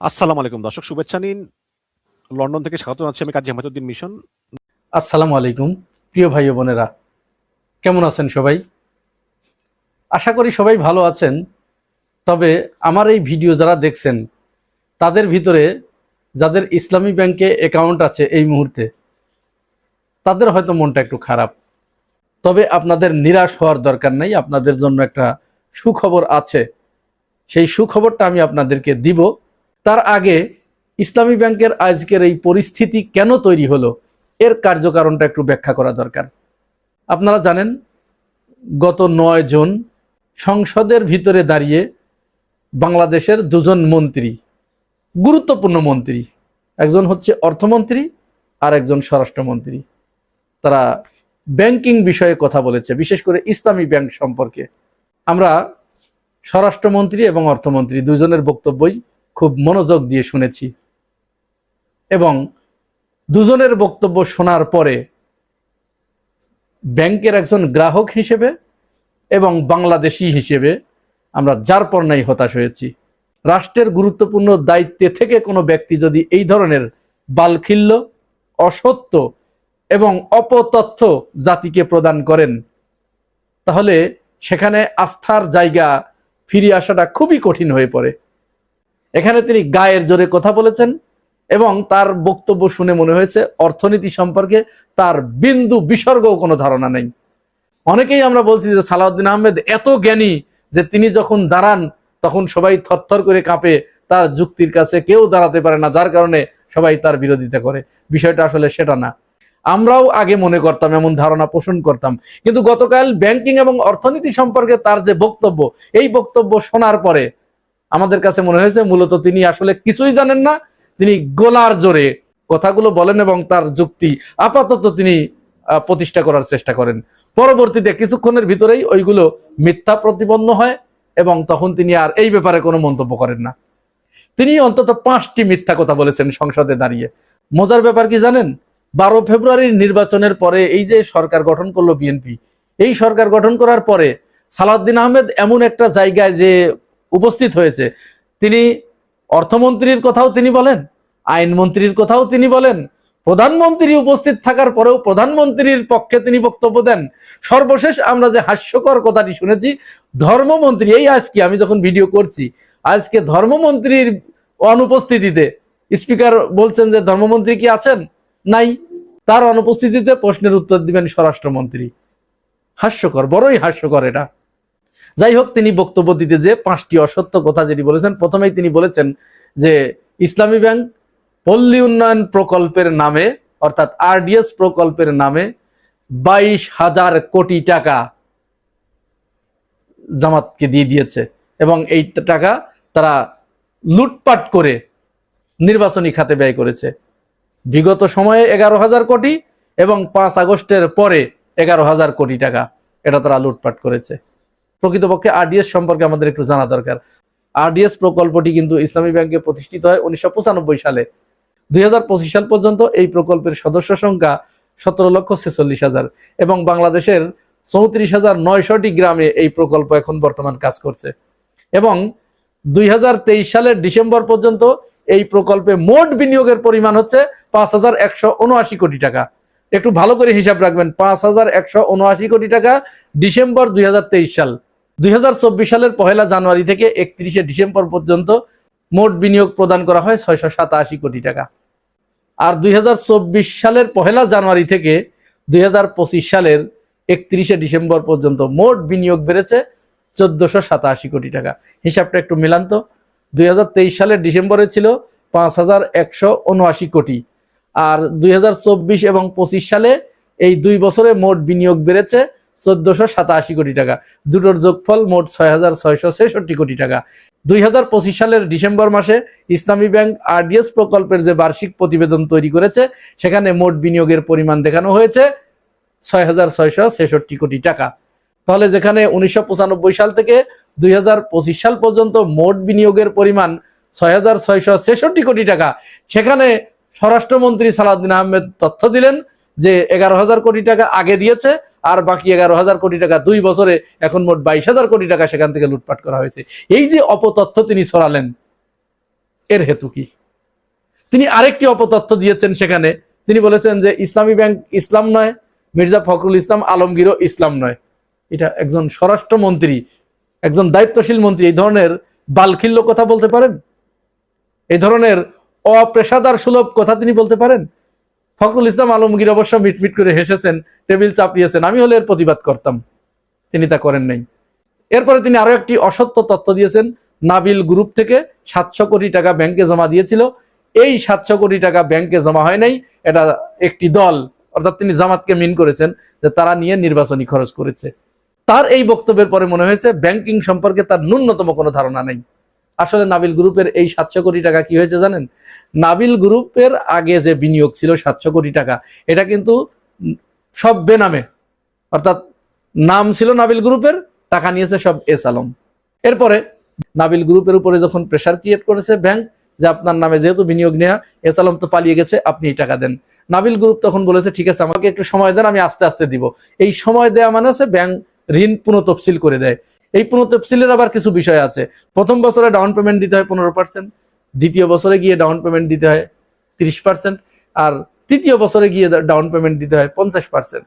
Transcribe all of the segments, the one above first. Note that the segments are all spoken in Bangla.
আসসালামু আলাইকুম দর্শক, শুভেচ্ছা নিন। লন্ডন থেকে স্বাগত জানাচ্ছি আমি কাজী আহমেদউদ্দিন মিশন। আসসালামু আলাইকুম প্রিয় ভাই ও বোনেরা, কেমন আছেন সবাই? আশা করি সবাই ভালো আছেন। তবে আমার এই ভিডিও যারা দেখছেন তাদের ভিতরে যাদের ইসলামী ব্যাংকে অ্যাকাউন্ট আছে এই মুহূর্তে, তাদের হয়তো মনটা একটু খারাপ। তবে আপনাদের নিরাশ হওয়ার দরকার নেই, আপনাদের জন্য একটা সুখবর আছে। সেই সুখবরটা আমি আপনাদেরকে দিব। তার আগে ইসলামী ব্যাংকের আজকের এই পরিস্থিতি কেন তৈরি হলো এর কার্যকারণটা একটু ব্যাখ্যা করা দরকার। আপনারা জানেন, গত ৯ জুন সংসদের ভিতরে দাঁড়িয়ে বাংলাদেশের দুজন মন্ত্রী, গুরুত্বপূর্ণ মন্ত্রী, একজন হচ্ছে অর্থমন্ত্রী আর একজন স্বরাষ্ট্রমন্ত্রী, তারা ব্যাংকিং বিষয়ে কথা বলেছে, বিশেষ করে ইসলামী ব্যাংক সম্পর্কে। আমরা স্বরাষ্ট্রমন্ত্রী এবং অর্থমন্ত্রী দুজনের বক্তব্যই খুব মনোযোগ দিয়ে শুনেছি, এবং দুজনের বক্তব্য শোনার পরে ব্যাংকের একজন গ্রাহক হিসেবে এবং বাংলাদেশি হিসেবে আমরা যার পর নাই হতাশ হয়েছি। রাষ্ট্রের গুরুত্বপূর্ণ দায়িত্বে থেকে কোনো ব্যক্তি যদি এই ধরনের বালখিল্য, অসত্য এবং অপতথ্য জাতিকে প্রদান করেন, তাহলে সেখানে আস্থার জায়গা ফিরে আসাটা খুবই কঠিন হয়ে পড়ে। এখানে তিনি গায়ের জোরে কথা বলেছেন এবং তার বক্তব্য শুনে মনে হয়েছে অর্থনীতি সম্পর্কে তার বিন্দু বিসর্গও কোনো ধারণা নেই। অনেকেই আমরা বলছি যে সালাউদ্দিন আহমেদ এত জ্ঞানী যে তিনি যখন দাঁড়ান তখন সবাই থরথর করে কাঁপে, তার যুক্তির কাছে কেউ দাঁড়াতে পারে না, যার কারণে সবাই তার বিরোধিতা করে। বিষয়টা আসলে সেটা না। আমরাও আগে মনে করতাম, এমন ধারণা পোষণ করতাম, কিন্তু গতকাল ব্যাংকিং এবং অর্থনীতি সম্পর্কে তার যে বক্তব্য, এই বক্তব্য শোনার পরে আমাদের কাছে মনে হয়েছে মূলত তিনি আসলে কিছুই জানেন না। তিনি গোলার জোরে কথাগুলো বলেন এবং তার যুক্তি আপাতত তিনি প্রতিষ্ঠা করার চেষ্টা করেন। পরবর্তীতে কিছুক্ষণের ভিতরেই ওইগুলো মিথ্যা প্রতিপন্ন হয় এবং তখন তিনি আর এই ব্যাপারে কোনো মন্তব্য করেন না। তিনি অন্তত 5টি মিথ্যা কথা বলেছেন সংসদে দাঁড়িয়ে। মজার ব্যাপার কি জানেন? 12 ফেব্রুয়ারির নির্বাচনের পরে এই যে সরকার গঠন করলো বিএনপি, এই সরকার গঠন করার পরে সালাউদ্দিন আহমেদ এমন একটা জায়গায় যে উপস্থিত হয়েছে, তিনি অর্থমন্ত্রীর কথাও তিনি বলেন, আইনমন্ত্রীর কথাও তিনি বলেন, প্রধানমন্ত্রী উপস্থিত থাকার পরেও প্রধানমন্ত্রীর পক্ষে তিনি বক্তব্য দেন। সর্বশেষ আমরা যে হাস্যকর কথাটি শুনেছি, ধর্মমন্ত্রী, এই আজকে আমি যখন ভিডিও করছি, আজকে ধর্মমন্ত্রীর অনুপস্থিতিতে স্পিকার বলছেন যে ধর্মমন্ত্রী কি আছেন? নাই। তার অনুপস্থিতিতে প্রশ্নের উত্তর দিবেন স্বরাষ্ট্রমন্ত্রী। হাস্যকর, বড়ই হাস্যকর এটা। যাই হোক, তিনি বক্তব্য দিতে যে 5টি অসত্য কথা যেটি বলেছেন, প্রথমেই তিনি বলেছেন যে ইসলামী ব্যাংক পল্লী উন্নয়ন প্রকল্পের নামে, অর্থাৎ আরডিএস প্রকল্পের নামে 22,000 কোটি টাকা জামাতকে দিয়ে দিয়েছে এবং এই টাকা তারা লুটপাট করে নির্বাচনী খাতে ব্যয় করেছে। বিগত সময়ে 11,000 কোটি এবং 5 আগস্টের পরে 11,000 কোটি টাকা এটা তারা লুটপাট করেছে। প্রকৃতপক্ষে আরডিএস সম্পর্কে আমাদের একটু জানা দরকার। আরডিএস প্রকল্পটি কিন্তু ইসলামী ব্যাংকে প্রতিষ্ঠিত হয় 1995 সালে। 2025 সাল পর্যন্ত এই প্রকল্পের সদস্য সংখ্যা 17,46,000 এবং বাংলাদেশের 34,900টি গ্রামে এই প্রকল্প এখন বর্তমান কাজ করছে। এবং 2023 সালের ডিসেম্বর পর্যন্ত এই প্রকল্পে মোট বিনিয়োগের পরিমাণ হচ্ছে 5,179 কোটি টাকা। একটু ভালো করে হিসাব রাখবেন, 5,179 কোটি টাকা ডিসেম্বর 2023 সাল। 2024 সালের 1 জানুয়ারি থেকে 31 ডিসেম্বর পর্যন্ত মোট বিনিয়োগ প্রদান করা হয় 687 কোটি টাকা। আর 2024 সালের 1 জানুয়ারি থেকে 2025 সালের 31 ডিসেম্বর পর্যন্ত মোট বিনিয়োগ বেড়েছে 1487 কোটি টাকা। হিসাবটা একটু মিলান তো। 2023 সালের ডিসেম্বরে ছিল 5,179 কোটি, আর 2024 এবং 25 সালে এই 2 বছরে মোট বিনিয়োগ বেড়েছে 1487 কোটি টাকা। দুটোর যোগফল মোট 6,666 কোটি টাকা। 2025 সালের ডিসেম্বর মাসে ইসলামী ব্যাংক আরডিএস প্রকল্পের যে বার্ষিক প্রতিবেদন তৈরি করেছে, সেখানে মোট বিনিয়োগের পরিমাণ দেখানো হয়েছে 6,666 কোটি টাকা। তাহলে যেখানে 1995 সাল থেকে 2025 সাল পর্যন্ত মোট বিনিয়োগের পরিমাণ 6,666 কোটি টাকা, সেখানে স্বরাষ্ট্রমন্ত্রী সালাউদ্দিন আহমেদ তথ্য দিলেন যে 11,000 কোটি টাকা আগে দিয়েছে আর বাকি 11,000 কোটি টাকা 2 বছরে এখন মোট 22,000 কোটি টাকা সেখান থেকে লুটপাট করা হয়েছে। এই যে অপতথ্য তিনি ছড়ালেন, এর হেতু কি? তিনি আরেকটি অপতথ্য দিয়েছেন সেখানে, তিনি বলেছেন যে ইসলামী ব্যাংক ইসলাম নয়, মির্জা ফখরুল ইসলাম আলমগীরও ইসলাম নয়। এটা একজন স্বরাষ্ট্রমন্ত্রী, একজন দায়িত্বশীল মন্ত্রী এই ধরনের বালখিল্য কথা বলতে পারেন? এই ধরনের অপেশাদার সুলভ কথা তিনি বলতে পারেন? ফখরুল ইসলাম আলমগীর অবশ্য মিটমিট করে হেসেছেন, টেবিল চাপিয়েছেন, আমি হলে এর প্রতিবাদ করতাম, তিনি তা করেন নাই। এরপরে তিনি আরো একটি অসত্য তথ্য দিয়েছেন, নাবিল গ্রুপ থেকে 700 কোটি টাকা ব্যাংকে জমা দিয়েছিল, এই 700 কোটি টাকা ব্যাংকে জমা হয় নাই, এটা একটি দল, অর্থাৎ তিনি জামাতকে মিন করেছেন যে তারা নিয়ে নির্বাচনী খরচ করেছে। তার এই বক্তব্যের পরে মনে হয়েছে ব্যাংকিং সম্পর্কে তার ন্যূনতম কোনো ধারণা নেই। আসলে নাবিল গ্রুপের এই 700 কোটি টাকা কি হয়েছে জানেন? নাবিল গ্রুপের আগে যে বিনিয়োগ ছিল 700 কোটি টাকা, এটা কিন্তু সব বেনামে, অর্থাৎ নাম ছিল নাবিল গ্রুপের, টাকা নিয়েছে সব এস আলম। এরপরে নাবিল গ্রুপের উপরে যখন প্রেসার ক্রিয়েট করেছে ব্যাংক যে আপনার নামে যেহেতু বিনিয়োগ নেওয়া, এস আলম তো পালিয়ে গেছে, আপনি এই টাকা দেন, নাবিল গ্রুপ তখন বলেছে ঠিক আছে আমাকে একটু সময় দেন, আমি আস্তে আস্তে দিব। এই সময় দেয়া মানে হচ্ছে ব্যাংক ঋণ পুনঃতফসিল করে দেয়। এই পুনঃতফসিলের আবার কিছু বিষয় আছে। প্রথম বছরে ডাউন পেমেন্ট দিতে হয় 15%, দ্বিতীয় বছরে গিয়ে ডাউন পেমেন্ট দিতে হয় 30%, আর তৃতীয় বছরে গিয়ে ডাউন পেমেন্ট দিতে হয় 50%।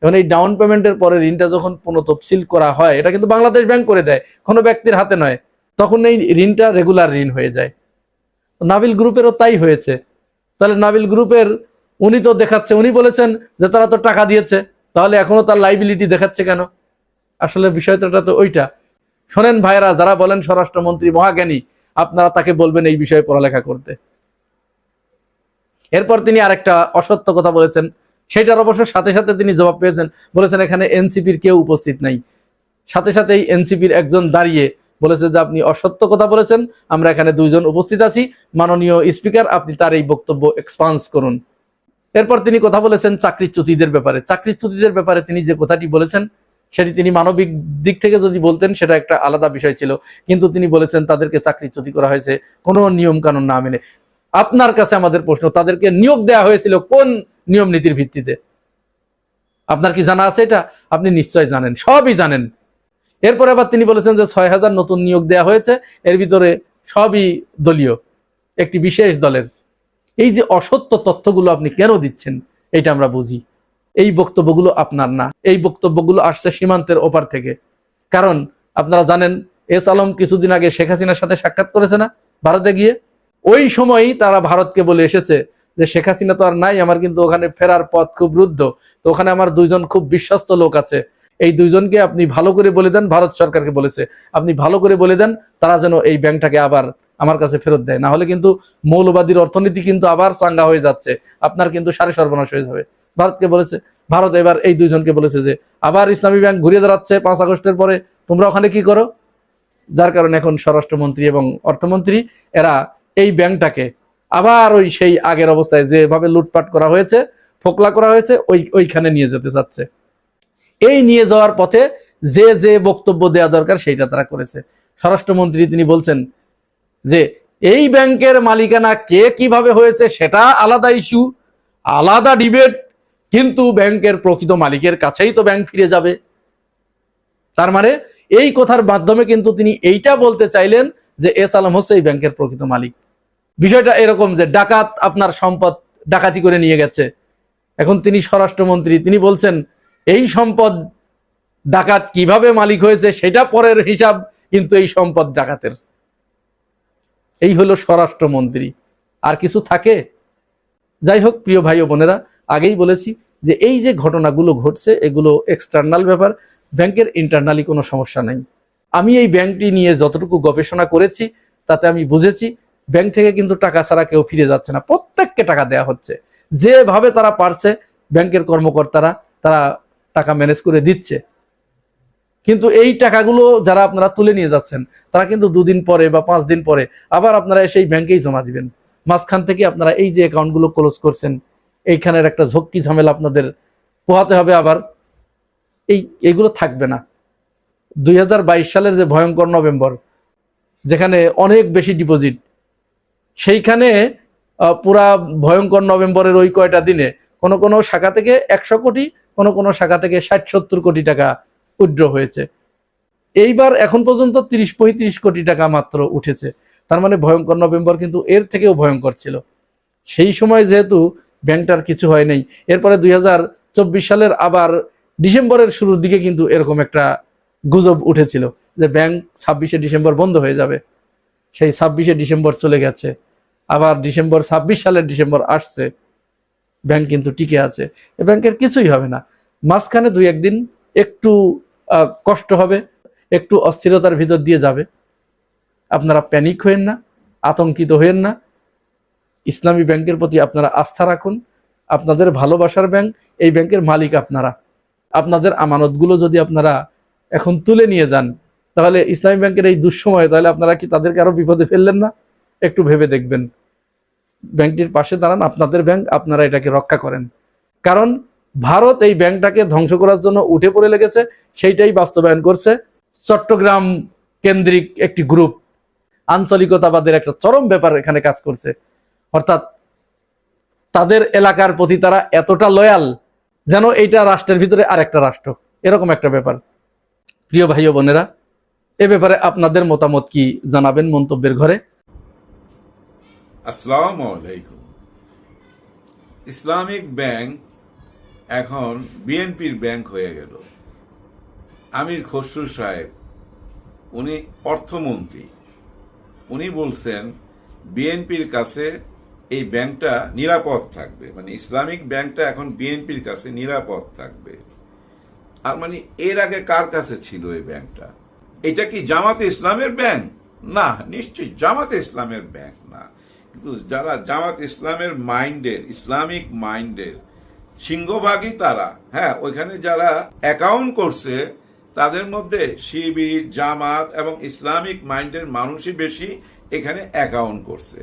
এবং এই ডাউন পেমেন্টের পরে ঋণটা যখন পুনঃতফসিল করা হয়, এটা কিন্তু বাংলাদেশ ব্যাংক করে দেয়, কোনো ব্যক্তির হাতে নয়, তখন এই ঋণটা রেগুলার ঋণ হয়ে যায়। নাবিল গ্রুপেরও তাই হয়েছে। তাহলে নাবিল গ্রুপের উনি তো দেখাচ্ছে, উনি বলেছেন যে তারা তো টাকা দিয়েছে, তাহলে এখনো তার লাইবিলিটি দেখাচ্ছে কেন? আসলে বিষয়টা তো ওইটা। শোনেন ভাইরা, যারা বলেন স্বরাষ্ট্রমন্ত্রী মহাজ্ঞানী, আপনারা তাকে বলবেন এই বিষয়ে পড়ালেখা করতে। এরপর তিনি আরেকটা অসত্য কথা বলেছেন, সেটার অবশ্য সাথে সাথে তিনি জবাব পেয়েছেন, বলেছেন এখানে এনসিপির কেউ উপস্থিত নাই। সাথে সাথেই এনসিপির একজন দাঁড়িয়ে বলেছে যে আপনি অসত্য কথা বলেছেন, আমরা এখানে 2 জন উপস্থিত আছি, মাননীয় স্পিকার আপনি তার এই বক্তব্য এক্সপান্স করুন। এরপর তিনি কথা বলেছেন চাকরিচ্যুতদের ব্যাপারে। চাকরিচ্যুতদের ব্যাপারে তিনি যে কথাটি বলেছেন সেটি তিনি মানবিক দিক থেকে যদি বলতেন সেটা একটা আলাদা বিষয় ছিল, কিন্তু তিনি বলেছেন তাদেরকে চাকরিচ্যুতি করা হয়েছে কোনো নিয়ম কানুন না মেনে। আপনার কাছে আমাদের প্রশ্ন, তাদেরকে নিয়োগ দেওয়া হয়েছিল কোন নিয়ম নীতির ভিত্তিতে? আপনার কি জানা আছে এটা? আপনি নিশ্চয় জানেন, সবই জানেন। এরপরে আবার তিনি বলেছেন যে 6000 নতুন নিয়োগ দেওয়া হয়েছে, এর ভিতরে সবই দলীয়, একটি বিশেষ দলের। এই যে অসত্য তথ্যগুলো আপনি কেন দিচ্ছেন এটা আমরা বুঝি। এই বক্তব্যগুলো আপনার না, এই বক্তব্যগুলো আসছে সীমান্তের ওপার থেকে। কারণ আপনারা জানেন এস আলম কিছুদিন আগে শেখ হাসিনার সাথে সাক্ষাৎ করেছে না ভারতে গিয়ে? ওই সময়ই তারা ভারতকে বলে এসেছে যে শেখ হাসিনা তো আর নাই, আমার কিন্তু ওখানে ফেরার পথ খুব রুদ্ধ, তো ওখানে আমার 2 জন খুব বিশ্বস্ত লোক আছে, এই 2 জনকে আপনি ভালো করে বলে দেন, ভারত সরকারকে বলেছে আপনি ভালো করে বলে দেন তারা যেন এই ব্যাংকটাকে আবার আমার কাছে ফেরত দেয়, না হলে কিন্তু মৌলবাদীর অর্থনীতি কিন্তু আবার চাঙ্গা হয়ে যাচ্ছে, আপনার কিন্তু সাড়ে সর্বনাশ হয়ে যাবে। ভারতকে বলেছে, ভারত এবার এই 2 জনকে বলেছে যে আবার ইসলামী ব্যাংক ঘুরিয়ে দাঁড়াচ্ছে 5 আগস্টের পরে, তোমরা ওখানে কি করো? যার কারণে এখন স্বরাষ্ট্রমন্ত্রী এবং অর্থমন্ত্রী এরা এই ব্যাংকটাকে আবার ওই সেই আগের অবস্থায় যেভাবে লুটপাট করা হয়েছে, ফোকলা করা হয়েছে, ওইখানে নিয়ে যেতে চাচ্ছে। এই নিয়ে যাওয়ার পথে যে যে বক্তব্য দেওয়া দরকার সেইটা তারা করেছে। স্বরাষ্ট্রমন্ত্রী তিনি বলছেন যে এই ব্যাংকের মালিকানা কে কিভাবে হয়েছে সেটা আলাদা ইস্যু, আলাদা ডিবেট, কিন্তু ব্যাংকের প্রকৃত মালিকের কাছেই তো ব্যাংক ফিরে যাবে। তার মানে এই কথার মাধ্যমে কিন্তু তিনি এইটা বলতে চাইলেন যে এস আলম হচ্ছে এই ব্যাংকের প্রকৃত মালিক। বিষয়টা এরকম যে ডাকাত আপনার সম্পদ ডাকাতি করে নিয়ে গেছে, এখন তিনি স্বরাষ্ট্রমন্ত্রী, তিনি বলছেন এই সম্পদ ডাকাত কিভাবে মালিক হয়েছে সেটা পরের হিসাব, কিন্তু এই সম্পদ ডাকাতের। এই হলো স্বরাষ্ট্রমন্ত্রী, আর কিছু থাকে? যাই হোক প্রিয় ভাই ও বোনেরা, আগেই বলেছি যে এই যে ঘটনাগুলো ঘটছে এগুলো এক্সটার্নাল ব্যাপার, ব্যাংকের ইন্টারনালি কোনো সমস্যা নাই। আমি এই ব্যাংকটি নিয়ে যতটুকু গবেষণা করেছি তাতে আমি বুঝেছি ব্যাংক থেকে কিন্তু টাকা ছাড়া কেউ ফিরে যাচ্ছে না, প্রত্যেককে টাকা দেয়া হচ্ছে, যেভাবে তারা পারছে ব্যাংকের কর্মকর্তারা তারা টাকা ম্যানেজ করে দিচ্ছে। কিন্তু এই টাকাগুলো যারা আপনারা তুলে নিয়ে যাচ্ছেন তারা কিন্তু 2 দিন পরে বা 5 দিন পরে আবার আপনারা সেই ব্যাংকেই জমা দিবেন। মাঝখান থেকে আপনারা এই যে অ্যাকাউন্টগুলো ক্লোজ করছেন, এইখানের একটা ঝক্কি ঝামেলা আপনাদের পোহাতে হবে, আবার এইগুলো থাকবে না। 2022 সালের যে ভয়ঙ্কর নভেম্বর, যেখানে অনেক বেশি ডিপোজিট, সেইখানে পুরা ভয়ঙ্কর নভেম্বরের ওই কয়টা দিনে কোনো কোনো শাখা থেকে 100 কোটি, কোনো কোনো শাখা থেকে 60-70 কোটি টাকা উইথড্র হয়েছে। এইবার এখন পর্যন্ত 30-35 কোটি টাকা মাত্র উঠেছে। তার মানে ভয়ঙ্কর নভেম্বর কিন্তু এর থেকেও ভয়ঙ্কর ছিল। সেই সময় যেহেতু ব্যাংকটার কিছু হয় নাই, এরপরে 2024 সালের আবার ডিসেম্বরের শুরুর দিকে কিন্তু এরকম একটা গুজব উঠেছিল যে ব্যাংক 26শে ডিসেম্বর বন্ধ হয়ে যাবে। সেই 26শে ডিসেম্বর চলে গেছে, আবার 26 সালের ডিসেম্বর আসছে, ব্যাংক কিন্তু টিকে আছে। এ ব্যাংকের কিছুই হবে না। মাঝখানে 2-1 দিন একটু কষ্ট হবে, একটু অস্থিরতার ভিতর দিয়ে যাবে। আপনারা প্যানিক হয়েন না, আতঙ্কিত হয়েন না। ইসলামী ব্যাংকের প্রতি আপনারা আস্থা রাখুন। আপনাদের ভালোবাসার ব্যাংক, এই ব্যাংকের মালিক আপনারা। আপনাদের আমানতগুলো যদি আপনারা এখন তুলে নিয়ে যান, তাহলে ইসলামী ব্যাংকের এই দুঃসময়ে তাহলে আপনারা কি তাদেরকে আরো বিপদে ফেললেন না? একটু ভেবে দেখবেন। ব্যাংকটির পাশে দাঁড়ান, আপনাদের ব্যাংক, আপনারা এটাকে রক্ষা করেন। কারণ ভারত এই ব্যাংকটাকে ধ্বংস করার জন্য উঠে পড়ে লেগেছে, সেইটাই বাস্তবায়ন করছে চট্টগ্রাম কেন্দ্রিক একটি গ্রুপ। আঞ্চলিকতাবাদের একটা চরম ব্যাপার এখানে কাজ করছে, অর্থাৎ তাদের এলাকার প্রতি তারা এতটা লয়াল যেন এইটা রাষ্ট্রের ভিতরে আরেকটা রাষ্ট্র, এরকম একটা ব্যাপার। প্রিয় ভাই ও বোনেরা, এ ব্যাপারে আপনাদের মতামত কি জানাবেন মন্তব্যের ঘরে। আসসালামু আলাইকুম। ইসলামিক ব্যাংক এখন বিএনপির ব্যাংক হয়ে গেল। আমির খসরু সাহেব, উনি অর্থমন্ত্রী, উনি বলছেন বিএনপির কাছে এই ব্যাংকটা নিরাপদ থাকবে, মানে ইসলামিক ব্যাংকটা এখন বিএনপির কাছে নিরাপদ থাকবে। আর মানে এর আগে কার কাছে ছিল এই ব্যাংকটা? এটা কি জামাতে ইসলামের ব্যাংক? না, নিশ্চয়ই জামাতে ইসলামের ব্যাংক না। কিন্তু যারা জামাত ইসলামের মাইন্ডের, ইসলামিক মাইন্ডের সিংহভাগই তারা, হ্যাঁ, ওইখানে যারা অ্যাকাউন্ট করছে তাদের মধ্যে শিবির, জামাত এবং ইসলামিক মাইন্ডের মানুষই বেশি এখানে অ্যাকাউন্ট করছে।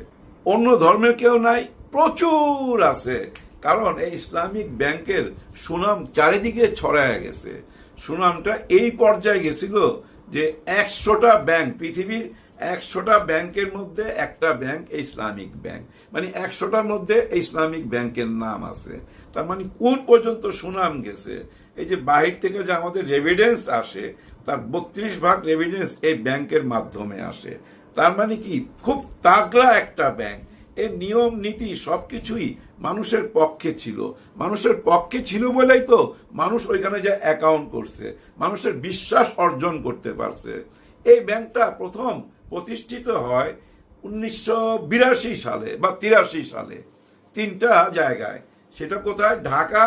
অন্য ধর্মের কেউ নাই, প্রচুর আছে। কারণ এই ইসলামিক ব্যাংকের সুনাম চারিদিকে ছড়ায় গেছে। সুনামটা এই পর্যায়ে গেছিল যে 100টা ব্যাংক, পৃথিবীর 100টা ব্যাংকের মধ্যে একটা ব্যাংক ইসলামিক ব্যাংক, মানে 100টার মধ্যে ইসলামিক ব্যাংকের নাম আছে। তার মানে কোন পর্যন্ত সুনাম গেছে। এই যে বাহির থেকে যে আমাদের রেভিডেন্স আসে, তার 32 ভাগ রেভিডেন্স এই ব্যাংকের মাধ্যমে আসে। তার মানে কি, খুব তাগড়া একটা ব্যাংক। এর নিয়ম নীতি সবকিছুই মানুষের পক্ষে ছিল। মানুষের পক্ষে ছিল বলেই তো মানুষ ওইখানে যে অ্যাকাউন্ট করছে, মানুষের বিশ্বাস অর্জন করতে পারছে। এই ব্যাংকটা প্রথম প্রতিষ্ঠিত হয় 1982 সালে বা 83 সালে, 3টা জায়গায়। সেটা কোথায়? ঢাকা,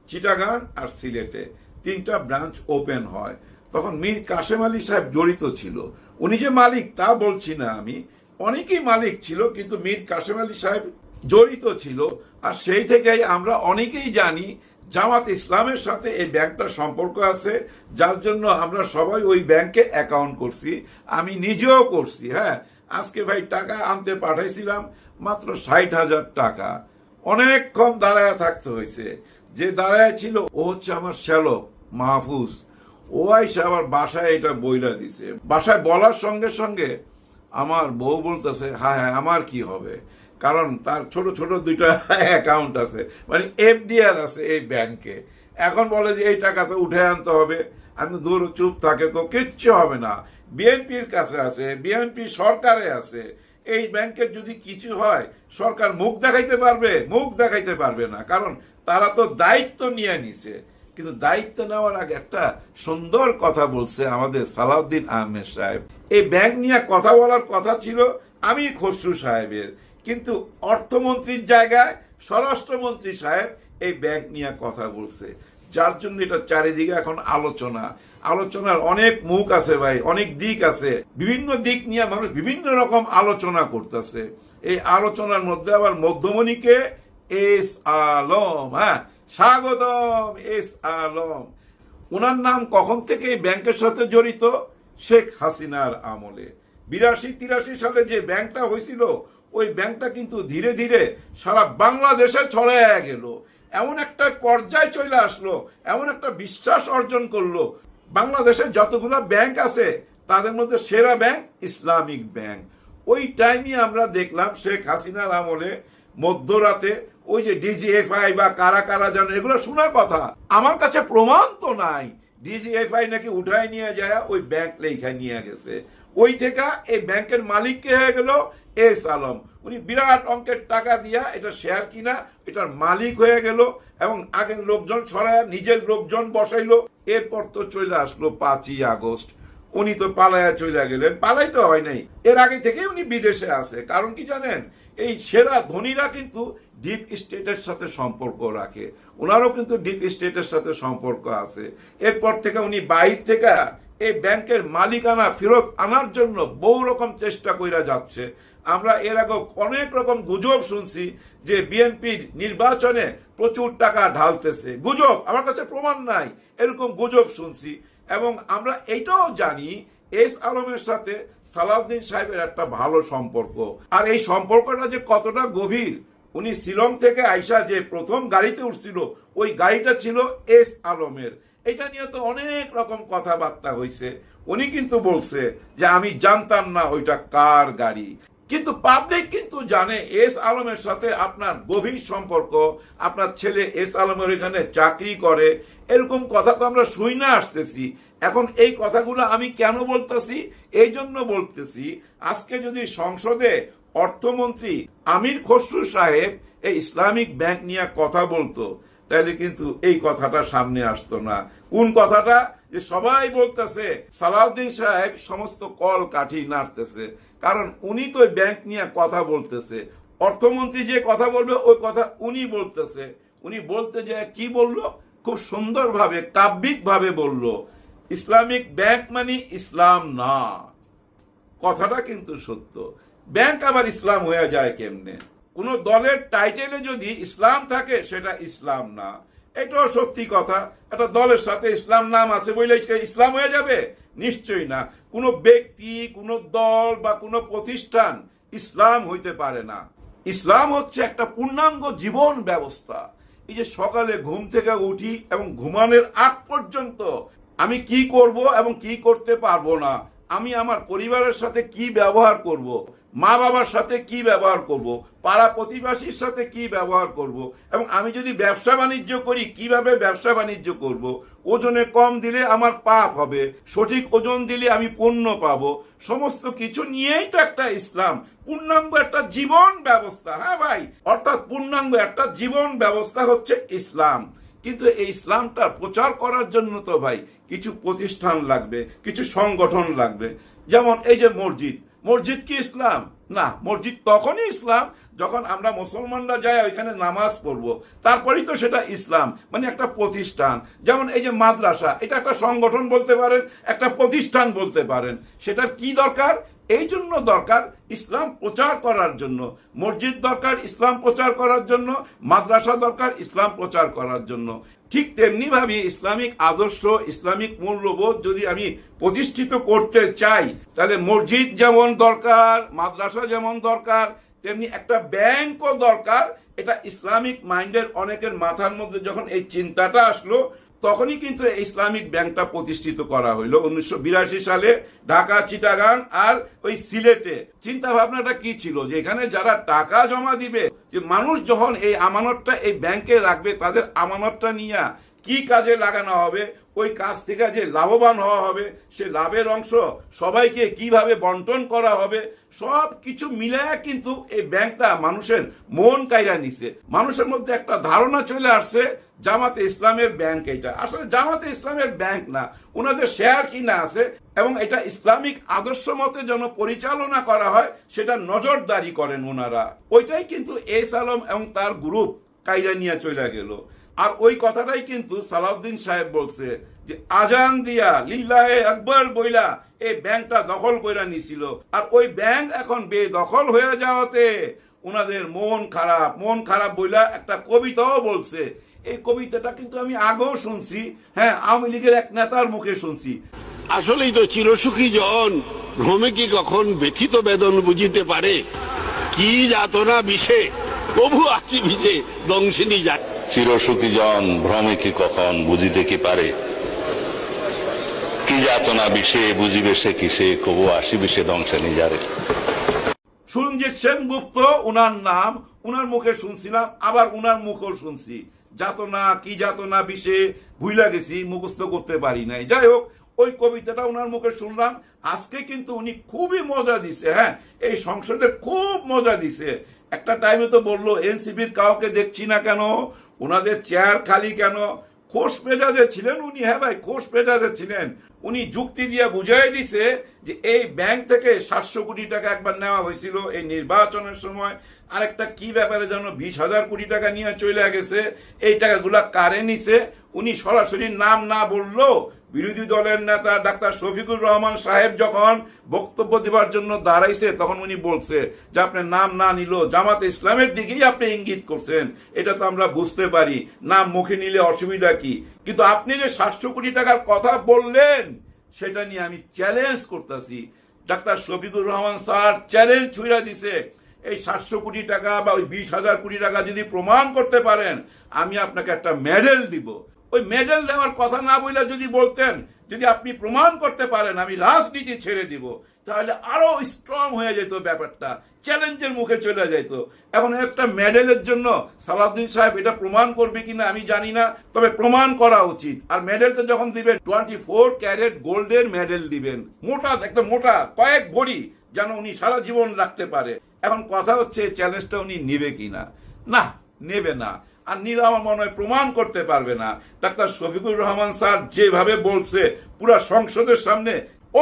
চিটাগাং আর সিলেটে 3টা ব্রাঞ্চ ওপেন হয়। তখন মীর কাসেম আলী সাহেব জড়িত ছিল। উনি যে মালিক তা বলছি না আমি, অনেকেই মালিক ছিল, কিন্তু মীর কাসেম আলী সাহেব জড়িত ছিল। আর সেই থেকেই আমরা অনেকেই জানি জামাত ইসলামের সাথে এই ব্যাংকটার সম্পর্ক আছে, যার জন্য আমরা সবাই ওই ব্যাংকে অ্যাকাউন্ট করছি। আমি নিজেও করছি। হ্যাঁ, আজকে ভাই টাকা আনতে পাঠাইছিলাম মাত্র 60,000 টাকা। অনেকক্ষণ দাঁড়ায় থাকতে হয়েছে। যে দাঁড়ায় ছিল ও হচ্ছে আমার শ্যালক মাহফুজ। ও আইসা আবার বাসায় এটা বইলা দিছে। বাসায় বলার সঙ্গে সঙ্গে আমার বউ বলতেছে, হ্যাঁ হ্যাঁ, আমার কি হবে? কারণ তার ছোট ছোট 2টা অ্যাকাউন্ট আছে, মানে এফডিআর আছে এই ব্যাংকে। এখন বলে যে এই টাকা তো উঠে আনতে হবে। আমি দূর চুপ থাকে তো কিচ্ছু হবে না, বিএনপির কাছে আছে, বিএনপি সরকারে আছে। এই ব্যাংকের যদি কিছু হয় সরকার মুখ দেখাইতে পারবে? মুখ দেখাইতে পারবে না, কারণ তারা তো দায়িত্ব নিয়ে নিছে। কিন্তু দায়িত্ব নেওয়ার আগে একটা সুন্দর কথা বলছে আমাদের সালাউদ্দিন আহমেদ সাহেব। এই ব্যাংক নিয়ে কথা বলার কথা ছিল আমির খসরু সাহেবের, কিন্তু অর্থমন্ত্রীর জায়গায় স্বরাষ্ট্রমন্ত্রী সাহেব এই ব্যাংক নিয়ে কথা বলছে, যার জন্য এটা চারিদিকে এখন আলোচনার অনেক মুখ আছে ভাই, অনেক দিক আছে। বিভিন্ন দিক নিয়ে মানুষ বিভিন্ন রকম আলোচনা করতেছে। এই আলোচনার মধ্যে আবার মধ্যমণিকে এস আলম, হ্যাঁ, স্বাগতম এস আলম। ওনার নাম কখন থেকে এই ব্যাংকের সাথে জড়িত? শেখ হাসিনার আমলে 82-83 সালে যে ব্যাংকটা হয়েছিল, ওই ব্যাংকটা কিন্তু ধীরে ধীরে সারা বাংলাদেশে ছড়ায় গেল। এমন একটা পর্যায়ে চলে আসলো, এমন একটা বিশ্বাস অর্জন করলো। বাংলাদেশে যতগুলো ব্যাংক আছে তাদের মধ্যে সেরা ব্যাংক ইসলামিক ব্যাংক। ওই টাইমে আমরা দেখলাম শেখ হাসিনার আমলে মধ্যরাতে ওই যে ডিজিএফআই বা কারা কারা যেন, এগুলো শোনার কথা, আমার কাছে প্রমাণ তো নাই। ডিজিএফআই নাকি উঠায় নিয়ে যায় ওই ব্যাংক লেখা নিয়ে গেছে। ওই থেকে এই ব্যাংকের মালিক কে হয়ে গেল? এস আলম। উনি বিরাট অঙ্কের টাকা দিয়া এটা শেয়ার কিনা এটার মালিক হয়ে গেল এবং আগের লোকজন ছড়ায় নিজের লোকজন বসাইলো। এরপর তো চলে আসলো 5ই আগস্ট, উনি তো পালায়া চলে গেলেন। পালাইতে হয় নাই, এর আগে থেকে উনি বিদেশে আছে। কারণ কি জানেন, এই সেরা ধনীরা কিন্তু ডিপ স্টেটের সাথে সম্পর্ক রাখে, ওনারও কিন্তু ডিপ স্টেটের সাথে সম্পর্ক আছে। এরপর থেকে উনি বাইরে থেকে এই ব্যাংকের মালিকানা ফেরত আনার জন্য বহু রকম চেষ্টা কইরা যাচ্ছে। আমরা এর আগে অনেক রকম গুজব শুনছি যে বিএনপির নির্বাচনে প্রচুর টাকা ঢালতেছে। গুজব, আমার কাছে প্রমাণ নাই, এরকম গুজব শুনছি। এবং আমরা এইটাও জানি এস আলমের সাথে সালাউদ্দিন সাহেবের একটা ভালো সম্পর্ক। আর এই সম্পর্কটা যে কতটা গভীর, উনি শিলং থেকে আইসা যে প্রথম গাড়িতে উঠছিল ওই গাড়িটা ছিল এস আলমের। এটা নিয়ে তো অনেক রকম কথাবার্তা হয়েছে। উনি কিন্তু বলছে যে আমি জানতাম না ওইটা কার গাড়ি, কিন্তু পাবলিক কিন্তু জানে এস আলমের সাথে আপনার গভীর সম্পর্ক, আপনার ছেলে এস আলমের এখানে চাকরি করে, এরকম কথা তো আমরা শুই না আসতেছি। এখন এই কথাগুলো আমি কেন বলতেছি? এই জন্য বলতেছি, আজকে যদি সংসদে অর্থমন্ত্রী আমির খসরু সাহেব এই ইসলামিক ব্যাংক নিয়ে কথা বলতো, তাহলে কিন্তু এই কথাটা সামনে আসতো না। কোন কথাটা? যে সবাই বলতেছে সালাউদ্দিন সাহেব সমস্ত কল কাঠি নাড়তেছে, কারণ উনি তো ব্যাংক নিয়ে কথা বলতেছে। অর্থমন্ত্রী যে কথা বলবে ওই কথা উনি বলতেছে। উনি বলতে যে কি বলল, খুব সুন্দরভাবে কাব্যিক ভাবে বলল, ইসলামিক ব্যাংক মানে ইসলাম না। কথাটা কিন্তু সত্য। ব্যাংক আবার ইসলাম হয়ে যায় কেমনে? কোন দলের টাইটেলে যদি ইসলাম থাকে সেটা ইসলাম না, এটাও সত্যি কথা। একটা দলের সাথে ইসলাম নাম আছে বলে ইসলাম হয়ে যাবে? নিশ্চয়ই না। কোন ব্যক্তি, কোন দল বা কোন প্রতিষ্ঠান ইসলাম হইতে পারে না। ইসলাম হচ্ছে একটা পূর্ণাঙ্গ জীবন ব্যবস্থা। এই যে সকালে ঘুম থেকে উঠি এবং ঘুমানোর আগ পর্যন্ত আমি কি করব এবং কি করতে পারবো না, আমি আমার পরিবারের সাথে কি ব্যবহার করব, মা বাবার সাথে কি ব্যবহার করব, পাড়া প্রতিবেশীর সাথে কি ব্যবহার করব, এবং আমি যদি ব্যবসা বাণিজ্য করি কিভাবে ব্যবসা বাণিজ্য করব, ওজনে কম দিলে আমার পাপ হবে, সঠিক ওজন দিলে আমি পুণ্য পাবো, সমস্ত কিছু নিয়েই তো একটা ইসলাম, পূর্ণাঙ্গ একটা জীবন ব্যবস্থা। হ্যাঁ ভাই, অর্থাৎ পূর্ণাঙ্গ একটা জীবন ব্যবস্থা হচ্ছে ইসলাম। কিন্তু এই ইসলামটা প্রচার করার জন্য তো ভাই কিছু প্রতিষ্ঠান লাগবে, কিছু সংগঠন লাগবে। যেমন এই যে মসজিদ, মসজিদ কি ইসলাম? না, মসজিদ তখনই ইসলাম যখন আমরা মুসলমানরা যাই ওইখানে নামাজ পড়বো, তারপরেই তো সেটা ইসলাম, মানে একটা প্রতিষ্ঠান। যেমন এই যে মাদ্রাসা, এটা একটা সংগঠন বলতে পারেন, একটা প্রতিষ্ঠান বলতে পারেন। সেটার কি দরকার? এই জন্য দরকার ইসলাম প্রচার করার জন্য। মসজিদ দরকার ইসলাম প্রচার করার জন্য, মাদ্রাসা দরকার ইসলাম প্রচার করার জন্য। ঠিক তেমনি ভাবে ইসলামিক আদর্শ, ইসলামিক মূল্যবোধ যদি আমি প্রতিষ্ঠিত করতে চাই, তাহলে মসজিদ যেমন দরকার, মাদ্রাসা যেমন দরকার, তেমনি একটা ব্যাংকও দরকার। এটা ইসলামিক মাইন্ডের অনেকের মাথার মধ্যে যখন এই চিন্তাটা আসলো, তখনই কিন্তু ইসলামিক ব্যাংকটা প্রতিষ্ঠিত করা হইলো 1982 সালে ঢাকা, চিটাগাং আর ওই সিলেটে। চিন্তা ভাবনাটা কি ছিল? যে এখানে যারা টাকা জমা দিবে, যে মানুষ যখন এই আমানতটা এই ব্যাংকে রাখবে, তাদের আমানতটা নিয়ে কি কাজে লাগানো হবে, ওই কাজ থেকে যে লাভবান হওয়া হবে, সে লাভের অংশ সবাইকে কিভাবে বন্টন করা হবে, সব কিছু মিলায়া কিন্তু এই ব্যাংকটা মানুষের মন কাইরা নিছে। মানুষের মধ্যে একটা ধারণা চলে আসছে জামাতে ইসলামের ব্যাংক। এটা আসলে জামাতে ইসলামের ব্যাংক না, ওনাদের শেয়ার কিনা আছে এবং এটা ইসলামিক আদর্শ মতে যেন পরিচালনা করা হয় সেটা নজরদারি করেন ওনারা। ওইটাই কিন্তু এস আলম এবং তার গ্রুপ কাইরা নিয়ে চলে গেল। আর ওই কথাটাই কিন্তু সালাউদ্দিন সাহেব বলছে যে আজান দিয়া লিল্লাহে আকবার বইলা এই ব্যাংকটা দখল কইরা নিছিল। আর ওই ব্যাংক এখন বেদখল হয়ে যাওয়াতে ওনাদের মন খারাপ। মন খারাপ বইলা একটা কবিতাও বলছে। এই কবিতাটা কিন্তু আমি আগেও শুনছি, হ্যাঁ, আওয়ামী লীগের এক নেতার মুখে শুনছি। আসলেই তো চিরসুখী জন ভ্রমে কি কখন ব্যথিত বেদন বুঝিতে পারে, কি যাতনা বিষে প্রভু আছি ভিজে দংশিনী যায়। চিরসুখী জন ভ্রমে কি কখন বুঝিতে কি পারে, কি যাতনা বিষে বুঝিবে সে কিসে কবু আসিবে সে দংশিনী যারে। সুরঞ্জিত সেনগুপ্ত ওনার নাম, ওনার মুখে শুনছিলাম, আবার ওনার মুখেও শুনছি। যাতনা কি যাতনা বিষে ভুইলা গেছি, মুখস্থ করতে পারি নাই। যাই হোক, ওই কবিতাটা ওনার মুখে শুনলাম, আজকে কিন্তু উনি খুবই মজা দিছে, হ্যাঁ এই সংসদে খুব মজা দিছে। একটা টাইমে তো বললো এনসিপির কাউকে দেখছি না কেন, ওনাদের চেয়ার খালি কেন। খোশ মেজাজে ছিলেন উনি, হ্যাঁ ভাই খোশ মেজাজে ছিলেন। উনি যুক্তি দিয়ে বুঝাই দিছে যে এই ব্যাংক থেকে 700 কোটি টাকা একবার নেওয়া হয়েছিল এই নির্বাচনের সময়, আরেকটা কি ব্যাপারে যেন 20,000 কোটি টাকা নিয়ে চলে গেছে, এই টাকাগুলা কারে নিছে। উনি সরাসরি নাম না বললো, বিরোধী দলের নেতা ডাক্তার শফিকুর রহমান সাহেব যখন বক্তব্য দেওয়ার জন্য দাঁড়াইছে তখন উনি বলছে যে আপনি নাম না নিল জামাতে ইসলামের দিকেই আপনি ইঙ্গিত করছেন, এটা তো আমরা বুঝতে পারি, নাম মুখে নিলে অসুবিধা কি। কিন্তু আপনি যে 700 কোটি টাকার কথা বললেন সেটা নিয়ে আমি চ্যালেঞ্জ করতেছি। Doctor Shafiqur Rahman sir challenge ছুঁড়া দিছে, এই 700 কোটি টাকা বা ওই 20,000 কোটি টাকা যদি প্রমাণ করতে পারেন আমি আপনাকে একটা মেডেল দিব। ওই মেডেল দেওয়ার কথা না বলে যদি বলতেন যদি আপনি প্রমাণ করতে পারেন আমি রাজনীতি ছেড়ে দিব, তাহলে আরো স্ট্রং হয়ে যেত ব্যাপারটা, চ্যালেঞ্জের মুখে চলে যেত। এখন একটা মেডেলের জন্য সালাউদ্দিন সাহেব এটা প্রমাণ করবে কিনা আমি জানি না, তবে প্রমাণ করা উচিত। আর মেডেলটা যখন দিবেন 24 ক্যারেট গোল্ডের মেডেল দিবেন, মোটা একদম মোটা কয়েক ভরি, যেন উনি সারা জীবন রাখতে পারে। এখন কথা হচ্ছে চ্যালেঞ্জটা উনি নেবে কিনা, না নেবে না, আর নিলে আমার মনে হয় প্রমাণ করতে পারবে না। ডাক্তার শফিকুর রহমান স্যার যেভাবে বলছে পুরা সংসদের সামনে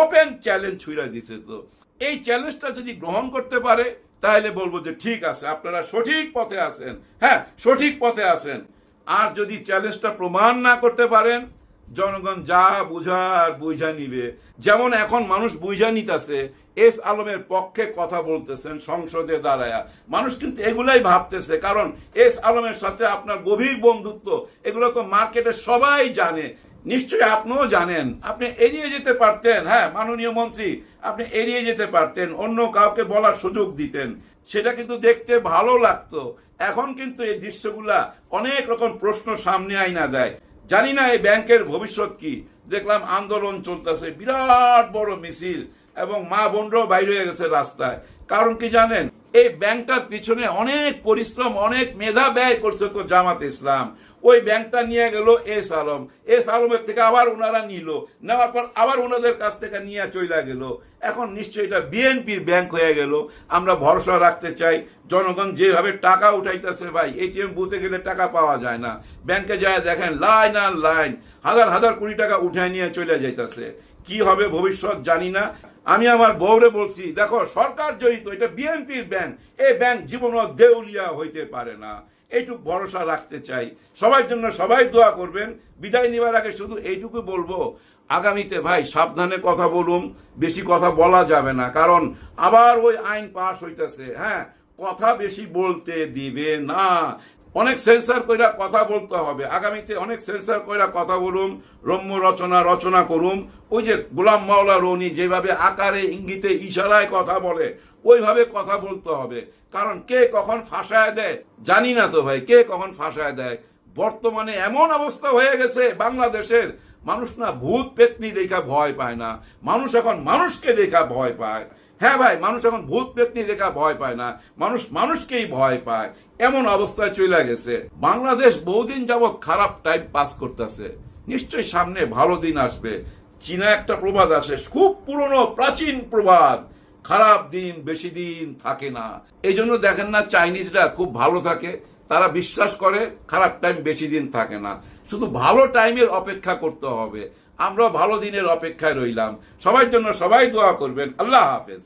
ওপেন চ্যালেঞ্জ ছুঁড়া দিছে, তো এই চ্যালেঞ্জটা যদি গ্রহণ করতে পারে তাহলে বলবো যে ঠিক আছে আপনারা সঠিক পথে আছেন, হ্যাঁ সঠিক পথে আছেন। আর যদি চ্যালেঞ্জটা প্রমাণ না করতে পারেন জনগণ যা বুঝার বুঝা নিবে। যেমন এখন মানুষ বুঝা নিতেছে এস আলমের পক্ষে কথা বলতেছেন সংসদে দাঁড়ায়া, মানুষ কিন্তু এগুলাই ভাবতেছে, কারণ এস আলমের সাথে আপনার গভীর বন্ধুত্ব, এগুলো তো মার্কেটে সবাই জানে, নিশ্চয়ই আপনিও জানেন। আপনি এড়িয়ে যেতে পারতেন, হ্যাঁ মাননীয় মন্ত্রী আপনি এড়িয়ে যেতে পারতেন, অন্য কাউকে বলার সুযোগ দিতেন, সেটা কিন্তু দেখতে ভালো লাগতো। এখন কিন্তু এই দৃশ্যগুলা অনেক রকম প্রশ্ন সামনে আইনা দেয়। জানি না এই ব্যাংকের ভবিষ্যৎ কি। দেখলাম আন্দোলন চলতেছে, বিরাট বড় মিছিল, এবং মা বোনরাও বাইরে হয়ে গেছে রাস্তায়। কারণ কি জানেন, এই ব্যাংকটার পিছনে অনেক পরিশ্রম অনেক মেধা ব্যয় করছে তো জামাতে ইসলাম। ওই ব্যাংকটা নিয়ে গেল এস আলম, এস আলমের থেকে আবার ওনারা নিল, নেওয়ার পর আবার ওনাদের কাছ থেকে নিয়ে চলে গেল। এখন নিশ্চয়ই এটা বিএনপির ব্যাংক হয়ে গেল। আমরা ভরসা রাখতে চাই, জনগণ যেভাবে টাকা উঠাইতেছে ভাই, এটিএম বুথে গেলে টাকা পাওয়া যায় না, ব্যাংকে যায় দেখেন লাইন আর লাইন, হাজার হাজার কোটি টাকা উঠায় নিয়ে চলে যাইতেছে। কি হবে ভবিষ্যৎ জানি না। আমি আমার বউরে বলছি দেখো সরকার জড়িত, এটা বিএনপির ব্যাংক, এই ব্যাংক জীবনও দেউলিয়া হইতে পারে না, এইটুকু ভরসা রাখতে চাই। সবার জন্য সবাই দোয়া করবেন। বিদায় নেওয়ার আগে শুধু এইটুকু বলবো, আগামীতে ভাই সাবধানে কথা বলুন, বেশি কথা বলা যাবে না, কারণ আবার ওই আইন পাস হইতেছে, হ্যাঁ কথা বেশি বলতে দিবে না, অনেক সেন্সার কইরা কথা বলতে হবে। আগামীতে অনেক সেন্সার কইরা কথা বলুন, রম্য রচনা করুন। ওই যে গোলাম মাওলা রনি যেভাবে আকারে ইঙ্গিতে ইশারায় কথা বলে ওইভাবে কথা বলতে হবে, কারণ কে কখন ফাঁসায় দেয় জানি না তো ভাই, কে কখন ফাঁসায় দেয়। বর্তমানে এমন অবস্থা হয়ে গেছে বাংলাদেশের, মানুষ না ভূত পেতনি দেখা ভয় পায় না, মানুষ এখন মানুষকে দেখা ভয় পায়। হ্যাঁ ভাই, মানুষ এখন ভূত পেতনি দেখা ভয় পায় না, মানুষ মানুষকেই ভয় পায়, এমন অবস্থায় চলে গেছে। বাংলাদেশ বহুদিন যাবৎ খারাপ টাইম পাস করতেছে, নিশ্চয়ই সামনে ভালো দিন আসবে। চীনা একটা প্রবাদ আছে, খুব পুরনো প্রাচীন প্রবাদ, খারাপ দিন বেশি দিন থাকে না। এই জন্য দেখেন না চাইনিজরা খুব ভালো থাকে, তারা বিশ্বাস করে খারাপ টাইম বেশি দিন থাকে না, শুধু ভালো টাইমের অপেক্ষা করতে হবে। আমরা ভালো দিনের অপেক্ষায় রইলাম। সবার জন্য সবাই দোয়া করবেন। আল্লাহ হাফেজ।